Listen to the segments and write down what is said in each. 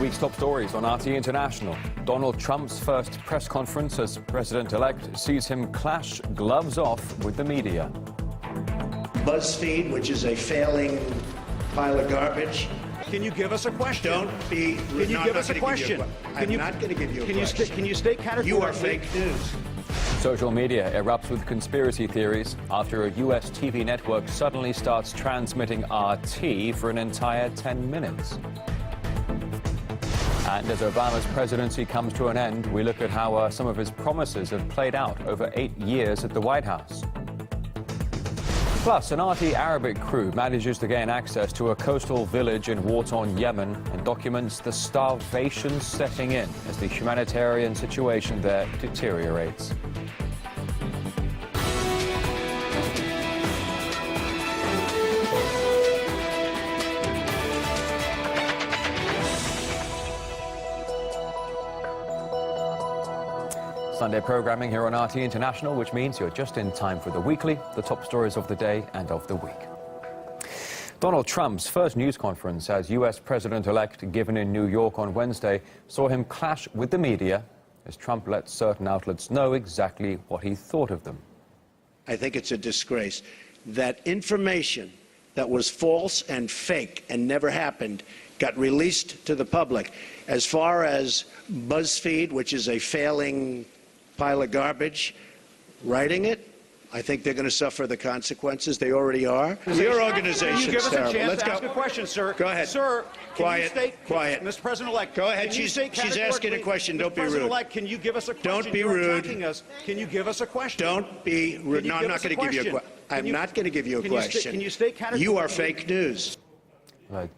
week's top stories on RT International. Donald Trump's first press conference as president-elect sees him clash gloves off with the media. BuzzFeed, which is a failing pile of garbage. Can you give us a question? Don't be. Can you give us a question? I'm not going to give you a question. Can you state categorically? You are fake news. Social media erupts with conspiracy theories after a U.S. TV network suddenly starts transmitting RT for an entire 10 minutes. And as Obama's presidency comes to an end, we look at how some of his promises have played out over 8 years at the White House. Plus, an RT Arabic crew manages to gain access to a coastal village in war-torn Yemen and documents the starvation setting in as the humanitarian situation there deteriorates. Sunday programming here on RT International, which means you're just in time for the weekly, the top stories of the day and of the week. Donald Trump's first news conference as U.S. president-elect given in New York on Wednesday saw him clash with the media as Trump let certain outlets know exactly what he thought of them. I think it's a disgrace that information that was false and fake and never happened got released to the public. As far as BuzzFeed, which is a failing pile of garbage, writing it, I think they're going to suffer the consequences. They already are. Your organization is terrible. Let's go. Ask a question, sir. Go ahead. Sir, quiet. Quiet. Mr. President-elect. Go ahead. She's asking a question. Don't be rude. President-elect, can you give us a question? Don't be rude. Can you give us a question? Don't be rude. No, I'm not going to give you a question. I'm not going to give you a question. Can you state categorically? You are fake news.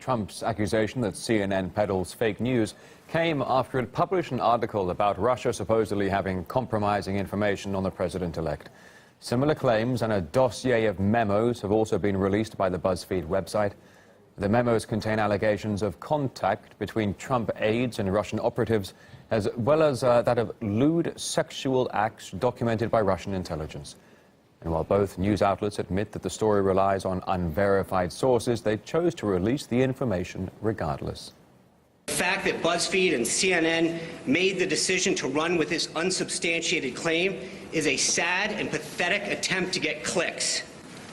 Trump's accusation that CNN peddles fake news came after it published an article about Russia supposedly having compromising information on the president-elect. Similar claims and a dossier of memos have also been released by the BuzzFeed website. The memos contain allegations of contact between Trump aides and Russian operatives, as well as that of lewd sexual acts documented by Russian intelligence. And while both news outlets admit that the story relies on unverified sources, they chose to release the information regardless. The fact that BuzzFeed and CNN made the decision to run with this unsubstantiated claim is a sad and pathetic attempt to get clicks.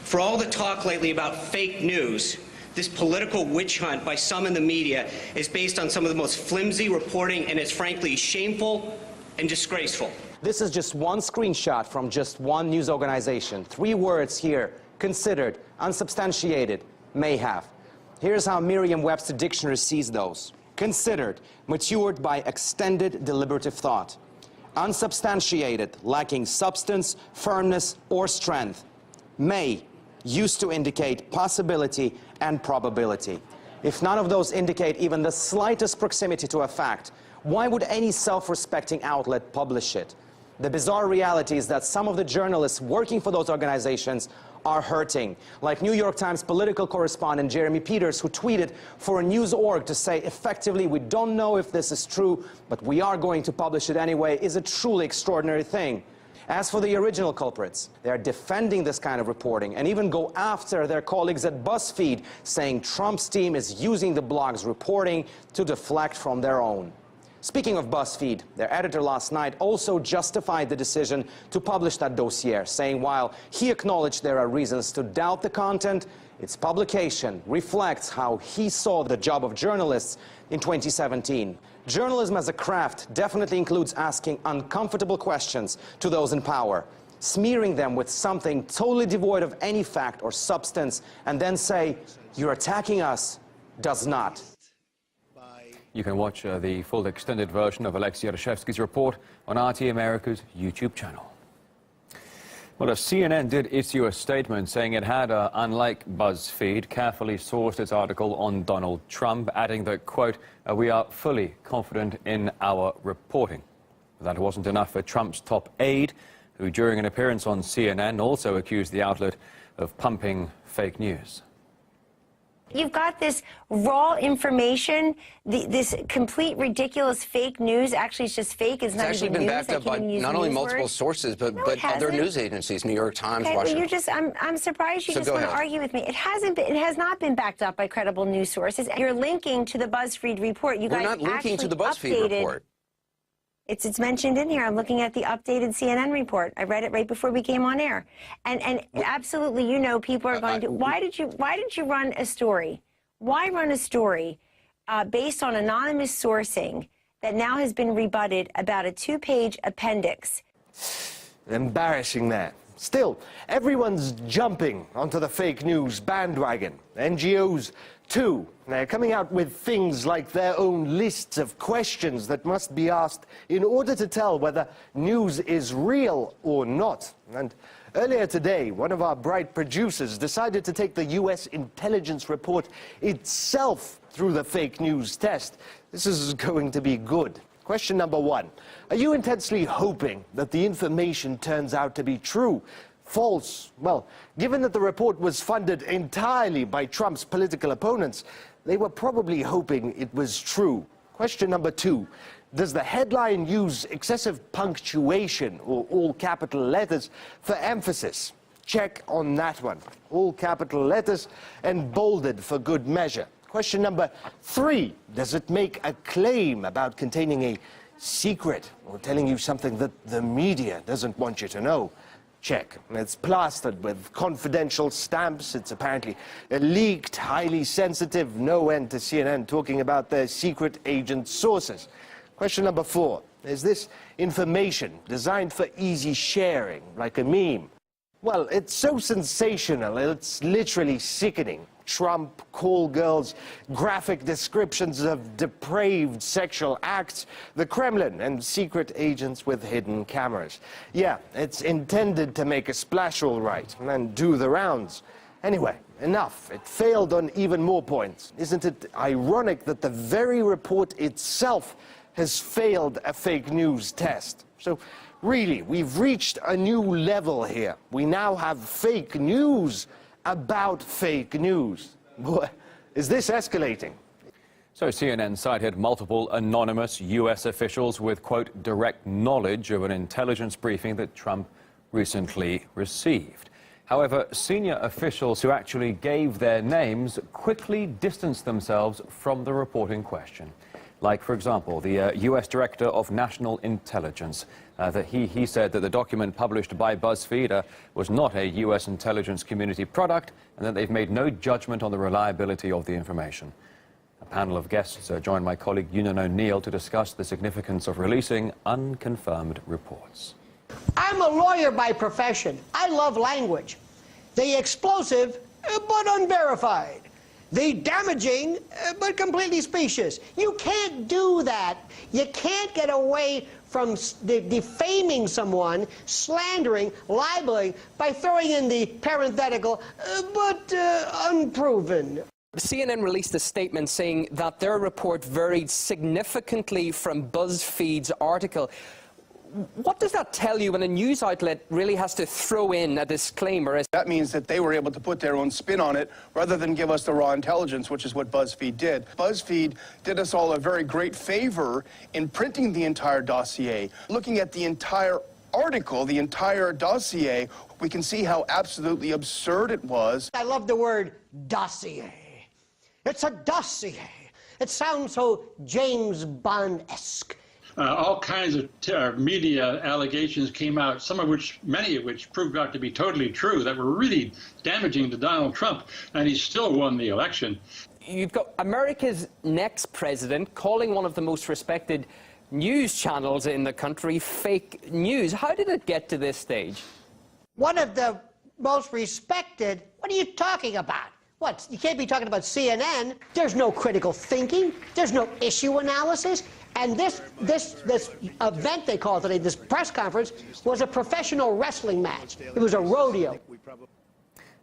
For all the talk lately about fake news, this political witch hunt by some in the media is based on some of the most flimsy reporting, and it's frankly shameful and disgraceful. This is just one screenshot from just one news organization. 3 words here: considered, unsubstantiated, may have. Here's how Merriam-Webster Dictionary sees those. Considered, matured by extended deliberative thought. Unsubstantiated, lacking substance, firmness, or strength. May, used to indicate possibility and probability. If none of those indicate even the slightest proximity to a fact, why would any self-respecting outlet publish it? The bizarre reality is that some of the journalists working for those organizations are hurting, like New York Times political correspondent Jeremy Peters, who tweeted for a news org to say effectively, "We don't know if this is true, but we are going to publish it anyway," is a truly extraordinary thing. As for the original culprits, they are defending this kind of reporting and even go after their colleagues at BuzzFeed, saying Trump's team is using the blog's reporting to deflect from their own. Speaking of BuzzFeed, their editor last night also justified the decision to publish that dossier, saying while he acknowledged there are reasons to doubt the content, its publication reflects how he saw the job of journalists in 2017. Journalism as a craft definitely includes asking uncomfortable questions to those in power, smearing them with something totally devoid of any fact or substance, and then say, "You're attacking us," does not. You can watch the full extended version of Alexei Yarashevsky's report on RT America's YouTube channel. Well, CNN did issue a statement saying it had, unlike BuzzFeed, carefully sourced its article on Donald Trump, adding that, quote, "We are fully confident in our reporting." But that wasn't enough for Trump's top aide, who during an appearance on CNN also accused the outlet of pumping fake news. You've got this raw information, this complete ridiculous fake news. Actually, it's just fake. It's not actually even been news. backed up by not only multiple sources, but other news agencies, New York Times, okay, well, Washington. I'm surprised you So just go want to ahead. argue with me. It has not been backed up by credible news sources. You're linking to the BuzzFeed report. You We're guys not linking to the BuzzFeed updated, report. It's mentioned in here. I'm looking at the updated CNN report. I read it right before we came on air. And absolutely, you know, people are going to. Why did you run a story? Why run a story based on anonymous sourcing that now has been rebutted about a 2-page appendix? Embarrassing that. Still, everyone's jumping onto the fake news bandwagon. NGOs, too. They're coming out with things like their own lists of questions that must be asked in order to tell whether news is real or not. And earlier today, one of our bright producers decided to take the U.S. intelligence report itself through the fake news test. This is going to be good. Question number 1. Are you intensely hoping that the information turns out to be true? False? Well, given that the report was funded entirely by Trump's political opponents, they were probably hoping it was true. Question number 2. Does the headline use excessive punctuation or all capital letters for emphasis? Check on that one. All capital letters and bolded for good measure. Question number 3, does it make a claim about containing a secret or telling you something that the media doesn't want you to know? Check. It's plastered with confidential stamps. It's apparently leaked, highly sensitive, no end to CNN talking about their secret agent sources. Question number 4, is this information designed for easy sharing, like a meme? Well, it's so sensational, it's literally sickening. Trump, call girls, graphic descriptions of depraved sexual acts, the Kremlin, and secret agents with hidden cameras. Yeah, it's intended to make a splash all right, and do the rounds. Anyway, enough. It failed on even more points. Isn't it ironic that the very report itself has failed a fake news test? So, really, we've reached a new level here. We now have fake news about fake news. Boy, is this escalating? So CNN cited multiple anonymous U.S. officials with, quote, direct knowledge of an intelligence briefing that Trump recently received. However, senior officials who actually gave their names quickly distanced themselves from the report in question. Like, for example, the U.S. Director of National Intelligence. That he said that the document published by BuzzFeed was not a U.S. intelligence community product, and that they've made no judgment on the reliability of the information. A panel of guests joined my colleague Yunan O'Neill to discuss the significance of releasing unconfirmed reports. I'm a lawyer by profession. I love language. The explosive, but unverified. The damaging, but completely specious. You can't do that. You can't get away from defaming someone, slandering, libeling, by throwing in the parenthetical, but unproven. CNN released a statement saying that their report varied significantly from BuzzFeed's article. What does that tell you when a news outlet really has to throw in a disclaimer? That means that they were able to put their own spin on it rather than give us the raw intelligence, which is what BuzzFeed did. BuzzFeed did us all a very great favor in printing the entire dossier. Looking at the entire article, the entire dossier, we can see how absolutely absurd it was. I love the word dossier. It's a dossier. It sounds so James Bond-esque. All kinds of media allegations came out, many of which proved out to be totally true, that were really damaging to Donald Trump, and he still won the election. You've got America's next president calling one of the most respected news channels in the country fake news. How did it get to this stage? One of the most respected? What are you talking about? What, you can't be talking about CNN. There's no critical thinking. There's no issue analysis. And this event they called today, this press conference, was a professional wrestling match. It was a rodeo.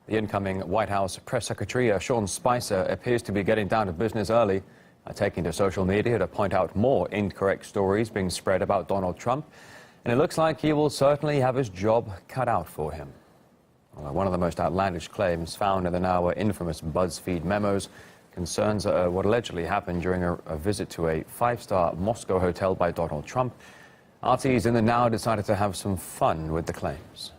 The incoming White House press secretary, Sean Spicer, appears to be getting down to business early, taking to social media to point out more incorrect stories being spread about Donald Trump. And it looks like he will certainly have his job cut out for him. Well, one of the most outlandish claims found in the now infamous BuzzFeed memos concerns what allegedly happened during a visit to a five-star Moscow hotel by Donald Trump. RT's In the Now decided to have some fun with the claims.